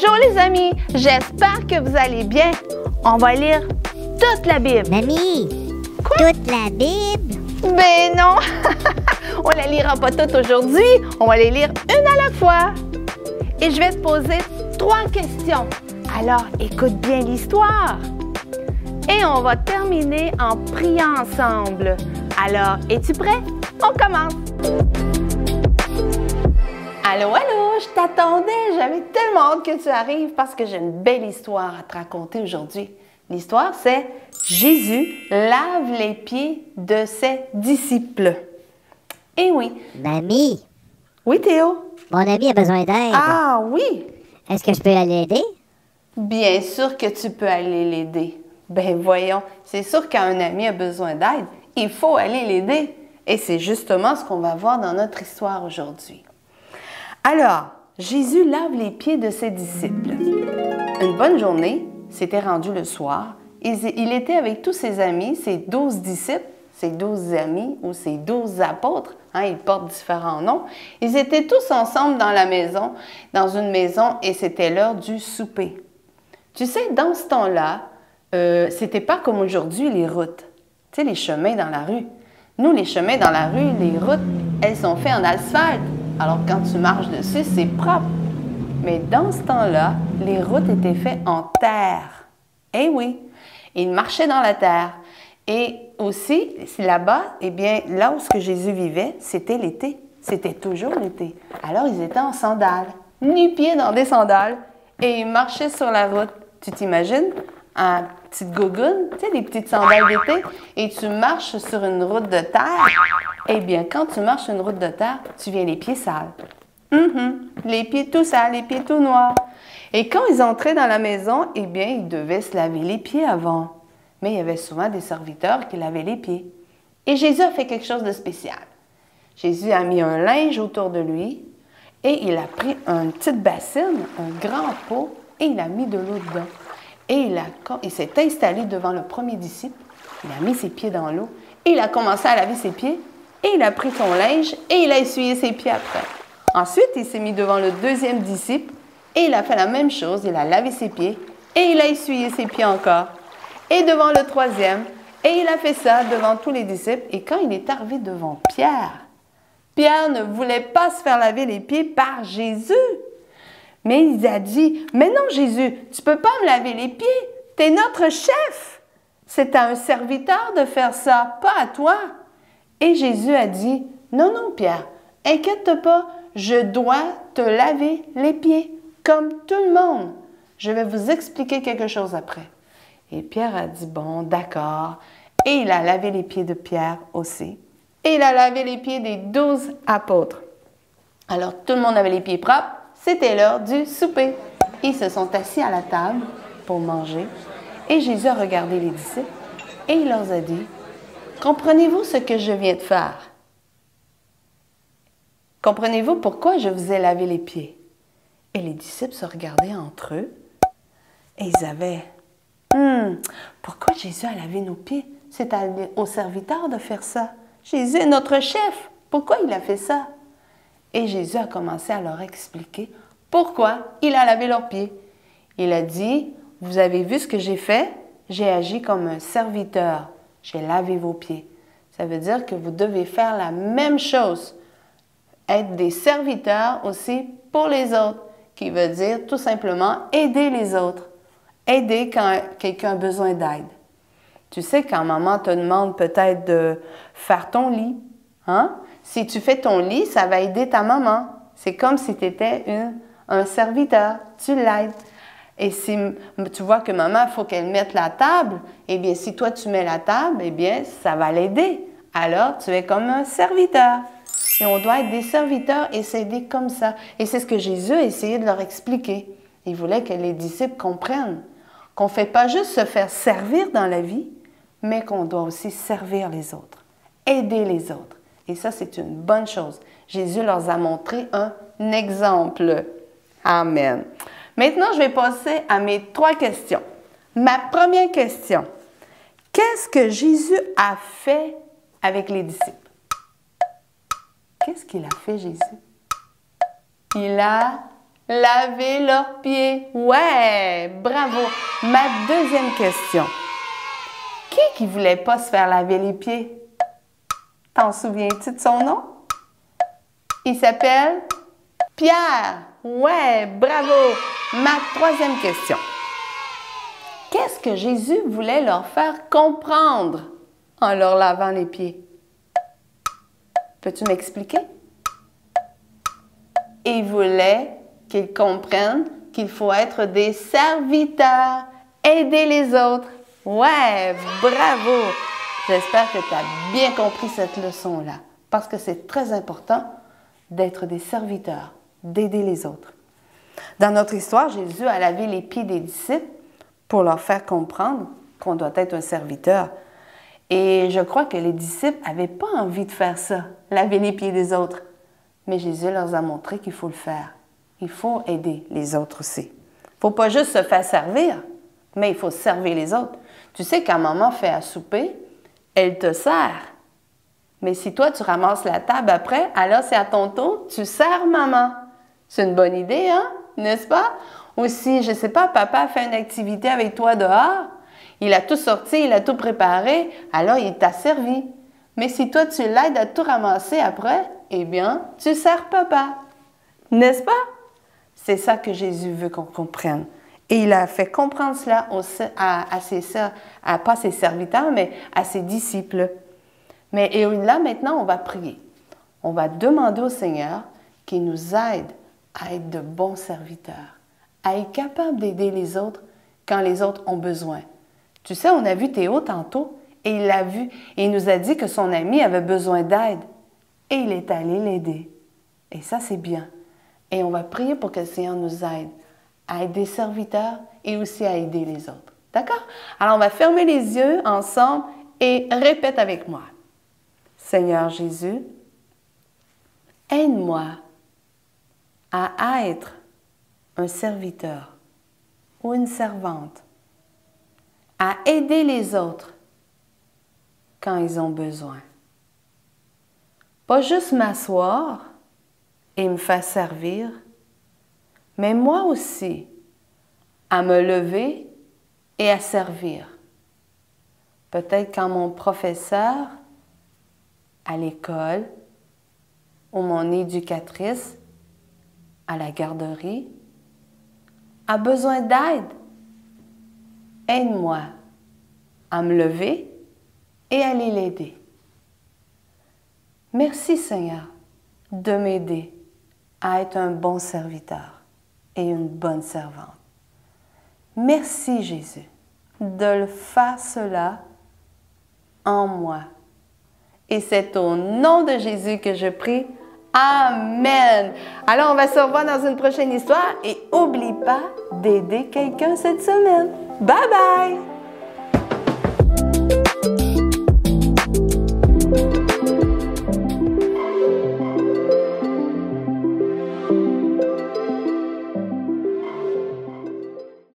Bonjour les amis, j'espère que vous allez bien. On va lire toute la Bible. Mamie, toute la Bible? Ben non, on la lira pas toute aujourd'hui, on va les lire une à la fois. Et je vais te poser 3 questions. Alors écoute bien l'histoire. Et on va terminer en priant ensemble. Alors, es-tu prêt? On commence! Allô, allô, je t'attendais, j'avais tellement hâte que tu arrives parce que j'ai une belle histoire à te raconter aujourd'hui. L'histoire, c'est Jésus lave les pieds de ses disciples. Eh oui. Mamie, Oui, Théo? mon ami a besoin d'aide. Ah oui! Est-ce que je peux aller l'aider? Bien sûr que tu peux aller l'aider. Ben voyons, c'est sûr qu'un ami a besoin d'aide, il faut aller l'aider. Et c'est justement ce qu'on va voir dans notre histoire aujourd'hui. Alors, Jésus lave les pieds de ses disciples. Une bonne journée, c'était rendu le soir. Il était avec tous ses amis, ses 12 disciples, ses 12 amis ou ses 12 apôtres. Ils portent différents noms. Ils étaient tous ensemble dans la maison, dans une maison, et c'était l'heure du souper. Tu sais, dans ce temps-là, c'était pas comme aujourd'hui les routes. Tu sais, les chemins dans la rue. Nous, les chemins dans la rue, les routes, elles sont faites en asphalte. Alors, quand tu marches dessus, c'est propre. Mais dans ce temps-là, les routes étaient faites en terre. Eh oui, ils marchaient dans la terre. Et aussi, là-bas, eh bien, là où Jésus vivait, c'était l'été. C'était toujours l'été. Alors, ils étaient en sandales, nu-pieds dans des sandales, et ils marchaient sur la route. Tu t'imagines? En petite gougoune, tu sais, des petites sandales d'été, et tu marches sur une route de terre. Eh bien, quand tu marches sur une route de terre, tu viens les pieds sales. Les pieds tout sales, les pieds tout noirs. Et quand ils entraient dans la maison, eh bien, ils devaient se laver les pieds avant. Mais il y avait souvent des serviteurs qui lavaient les pieds. Et Jésus a fait quelque chose de spécial. Jésus a mis un linge autour de lui et il a pris une petite bassine, un grand pot, et il a mis de l'eau dedans. Et il s'est installé devant le premier disciple, il a mis ses pieds dans l'eau, et il a commencé à laver ses pieds, et il a pris son linge, et il a essuyé ses pieds après. Ensuite, il s'est mis devant le deuxième disciple, et il a fait la même chose, il a lavé ses pieds, et il a essuyé ses pieds encore. Et devant le troisième, et il a fait ça devant tous les disciples, et quand il est arrivé devant Pierre, Pierre ne voulait pas se faire laver les pieds par Jésus. Mais il a dit, « Mais non, Jésus, tu ne peux pas me laver les pieds. Tu es notre chef. C'est à un serviteur de faire ça, pas à toi. » Et Jésus a dit, « Non, non, Pierre, inquiète pas, je dois te laver les pieds, comme tout le monde. Je vais vous expliquer quelque chose après. » Et Pierre a dit, « Bon, d'accord. » Et il a lavé les pieds de Pierre aussi. Et il a lavé les pieds des 12 apôtres. Alors, tout le monde avait les pieds propres. C'était l'heure du souper. Ils se sont assis à la table pour manger et Jésus a regardé les disciples et il leur a dit, « Comprenez-vous ce que je viens de faire? Comprenez-vous pourquoi je vous ai lavé les pieds? » Et les disciples se regardaient entre eux et ils avaient, « Pourquoi Jésus a lavé nos pieds? C'est au serviteur de faire ça. Jésus est notre chef. Pourquoi il a fait ça? » Et Jésus a commencé à leur expliquer pourquoi il a lavé leurs pieds. Il a dit, « Vous avez vu ce que j'ai fait? J'ai agi comme un serviteur. J'ai lavé vos pieds. » Ça veut dire que vous devez faire la même chose. Être des serviteurs aussi pour les autres, qui veut dire tout simplement aider les autres. Aider quand quelqu'un a besoin d'aide. Tu sais, quand maman te demande peut-être de faire ton lit, si tu fais ton lit, ça va aider ta maman. C'est comme si tu étais un serviteur. Tu l'aides. Et si tu vois que maman, il faut qu'elle mette la table, eh bien, si toi, tu mets la table, eh bien, ça va l'aider. Alors, tu es comme un serviteur. Et on doit être des serviteurs et s'aider comme ça. Et c'est ce que Jésus a essayé de leur expliquer. Il voulait que les disciples comprennent qu'on ne fait pas juste se faire servir dans la vie, mais qu'on doit aussi servir les autres, aider les autres. Et ça, c'est une bonne chose. Jésus leur a montré un exemple. Amen. Maintenant, je vais passer à mes 3 questions. Ma première question. Qu'est-ce que Jésus a fait avec les disciples? Qu'est-ce qu'il a fait, Jésus? Il a laver leurs pieds. Ouais, bravo. Ma deuxième question. Qui voulait pas se faire laver les pieds? T'en souviens-tu de son nom? Il s'appelle Pierre. Ouais, bravo. Ma troisième question. Qu'est-ce que Jésus voulait leur faire comprendre en leur lavant les pieds? Peux-tu m'expliquer? Il voulait qu'ils comprennent qu'il faut être des serviteurs, aider les autres. Ouais, bravo! J'espère que tu as bien compris cette leçon-là, parce que c'est très important d'être des serviteurs, d'aider les autres. Dans notre histoire, Jésus a lavé les pieds des disciples pour leur faire comprendre qu'on doit être un serviteur. Et je crois que les disciples n'avaient pas envie de faire ça, laver les pieds des autres. Mais Jésus leur a montré qu'il faut le faire. Il faut aider les autres aussi. Il ne faut pas juste se faire servir, mais il faut servir les autres. Tu sais, quand maman fait à souper, elle te sert. Mais si toi, tu ramasses la table après, alors c'est à ton tour, tu sers maman. C'est une bonne idée, hein? N'est-ce pas? Ou si, je ne sais pas, papa fait une activité avec toi dehors, il a tout sorti, il a tout préparé, alors il t'a servi. Mais si toi, tu l'aides à tout ramasser après, eh bien, tu sers papa. N'est-ce pas? C'est ça que Jésus veut qu'on comprenne. Et il a fait comprendre cela pas à ses serviteurs, mais à ses disciples. Et là, maintenant, on va prier. On va demander au Seigneur qu'il nous aide à être de bons serviteurs, à être capable d'aider les autres quand les autres ont besoin. Tu sais, on a vu Théo tantôt, et il l'a vu, et il nous a dit que son ami avait besoin d'aide. Et il est allé l'aider. Et ça, c'est bien. Et on va prier pour que le Seigneur nous aide à être des serviteurs et aussi à aider les autres. D'accord? Alors, on va fermer les yeux ensemble et répète avec moi. Seigneur Jésus, aide-moi à être un serviteur ou une servante, à aider les autres quand ils ont besoin. Pas juste m'asseoir et me faire servir, mais moi aussi, à me lever et à servir. Peut-être quand mon professeur à l'école ou mon éducatrice à la garderie a besoin d'aide. Aide-moi à me lever et à aller l'aider. Merci Seigneur de m'aider à être un bon serviteur et une bonne servante. Merci Jésus de le faire cela en moi. Et c'est au nom de Jésus que je prie. Amen. Alors, on va se revoir dans une prochaine histoire et n'oublie pas d'aider quelqu'un cette semaine. Bye bye!